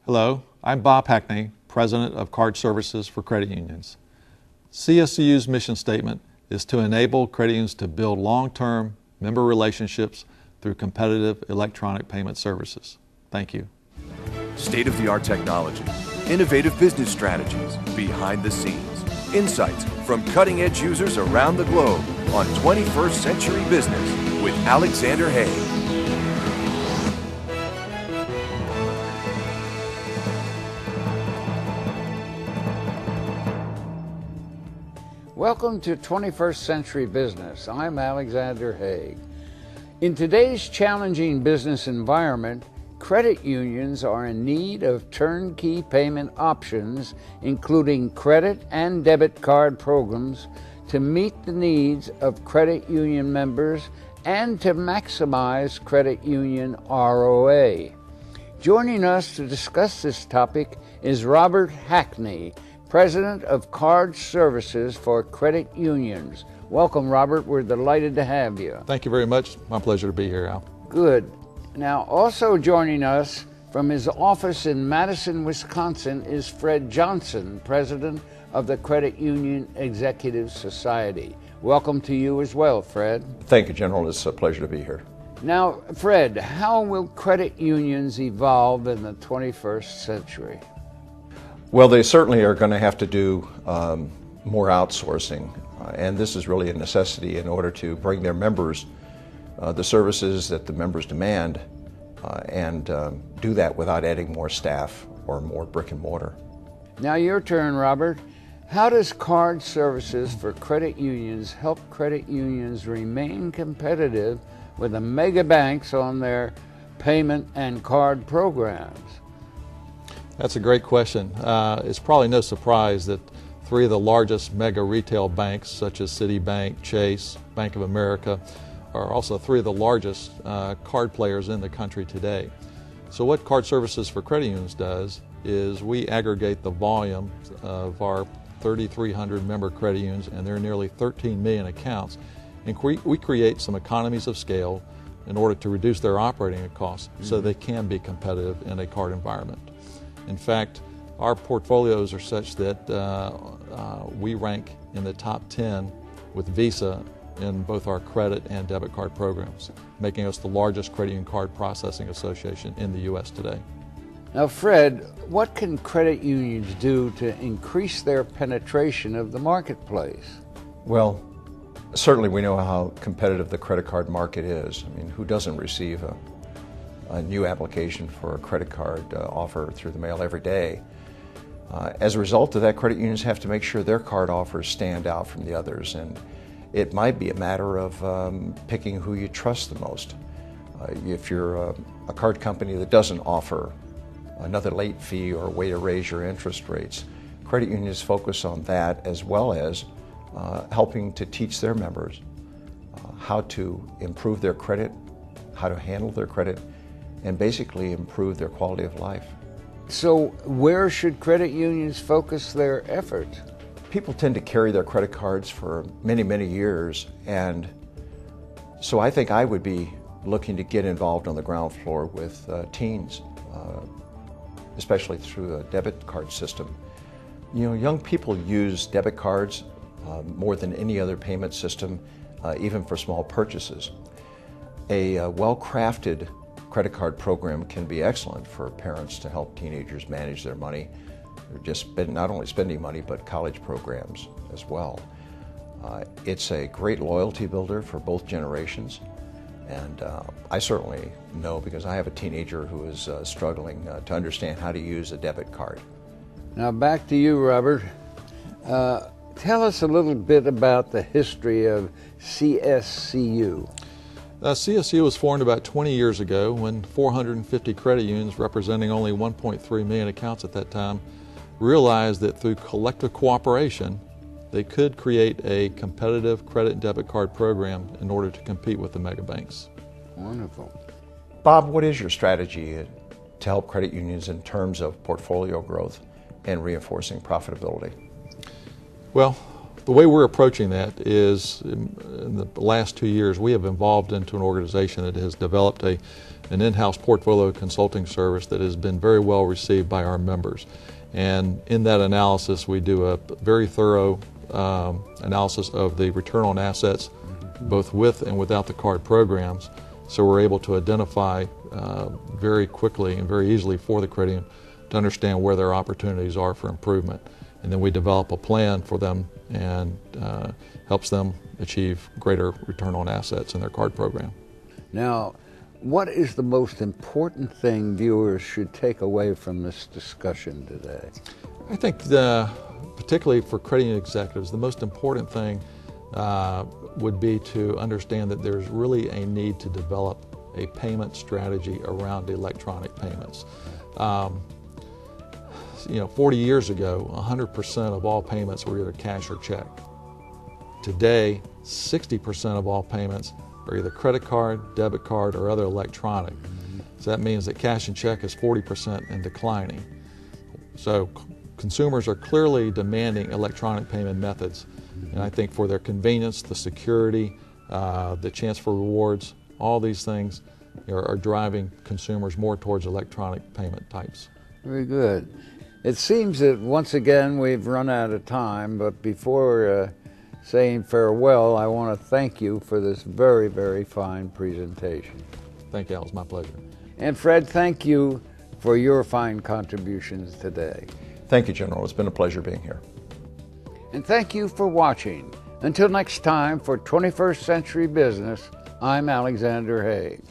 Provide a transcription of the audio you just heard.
Hello, I'm Bob Hackney, President of Card Services for Credit Unions. CSCU's mission statement is to enable credit unions to build long-term member relationships through competitive electronic payment services. Thank you. State-of-the-art technology, innovative business strategies, behind the scenes, insights from cutting-edge users around the globe on 21st Century Business with Alexander Haig. Welcome to 21st Century Business. I'm Alexander Haig. In today's challenging business environment, credit unions are in need of turnkey payment options, including credit and debit card programs, to meet the needs of credit union members and to maximize credit union ROA. Joining us to discuss this topic is Robert Hackney, President of Card Services for Credit Unions. Welcome, Robert. We're delighted to have you. Thank you very much. My pleasure to be here, Al. Good. Now, also joining us from his office in Madison, Wisconsin, is Fred Johnson, President of the Credit Union Executive Society. Welcome to you as well, Fred. Thank you, General. It's a pleasure to be here. Now, Fred, how will credit unions evolve in the 21st century? Well, they certainly are going to have to do more outsourcing, and this is really a necessity in order to bring their members the services that the members demand and do that without adding more staff or more brick and mortar. Now your turn, Robert. How does Card Services for Credit Unions help credit unions remain competitive with the mega banks on their payment and card programs? That's a great question. It's probably no surprise that three of the largest mega retail banks, such as Citibank, Chase, Bank of America, are also three of the largest card players in the country today. So what Card Services for Credit Unions does is we aggregate the volume of our 3,300 member credit unions and their nearly 13 million accounts, and we create some economies of scale in order to reduce their operating costs so they can be competitive in a card environment. In fact, our portfolios are such that we rank in the top 10 with Visa in both our credit and debit card programs, making us the largest credit union card processing association in the U.S. today. Now, Fred, what can credit unions do to increase their penetration of the marketplace? Well, certainly we know how competitive the credit card market is. I mean, who doesn't receive a new application for a credit card offer through the mail every day? As a result of that, credit unions have to make sure their card offers stand out from the others, and it might be a matter of picking who you trust the most. If you're a card company that doesn't offer another late fee or a way to raise your interest rates, credit unions focus on that as well as helping to teach their members how to improve their credit, how to handle their credit, and basically improve their quality of life. So where should credit unions focus their efforts? People tend to carry their credit cards for many, many years, and so I think I would be looking to get involved on the ground floor with teens, especially through a debit card system. You know, young people use debit cards more than any other payment system, even for small purchases. A well-crafted credit card program can be excellent for parents to help teenagers manage their money. They're just not only spending money, but college programs as well. It's a great loyalty builder for both generations, and I certainly know because I have a teenager who is struggling to understand how to use a debit card. Now back to you, Robert. Tell us a little bit about the history of CSCU. CSCU was formed about 20 years ago when 450 credit unions representing only 1.3 million accounts at that time realized that through collective cooperation they could create a competitive credit and debit card program in order to compete with the mega banks. Wonderful. Bob, what is your strategy to help credit unions in terms of portfolio growth and reinforcing profitability? Well, the way we're approaching that is in the last 2 years we have evolved into an organization that has developed a an in-house portfolio consulting service that has been very well received by our members. And in that analysis, we do a very thorough analysis of the return on assets, both with and without the card programs. So we're able to identify very quickly and very easily for the credit union to understand where their opportunities are for improvement. And then we develop a plan for them and helps them achieve greater return on assets in their card program. Now, what is the most important thing viewers should take away from this discussion today? I think particularly for credit union executives, the most important thing would be to understand that there's really a need to develop a payment strategy around electronic payments. 40 years ago, 100% of all payments were either cash or check. Today, 60% of all payments are either credit card, debit card, or other electronic. So that means that cash and check is 40% and declining. So consumers are clearly demanding electronic payment methods. And I think for their convenience, the security, the chance for rewards, all these things are driving consumers more towards electronic payment types. Very good. It seems that once again we've run out of time, but before saying farewell, I want to thank you for this very, very fine presentation. Thank you, Al. It was my pleasure. And Fred, thank you for your fine contributions today. Thank you, General. It's been a pleasure being here. And thank you for watching. Until next time, for 21st Century Business, I'm Alexander Haig.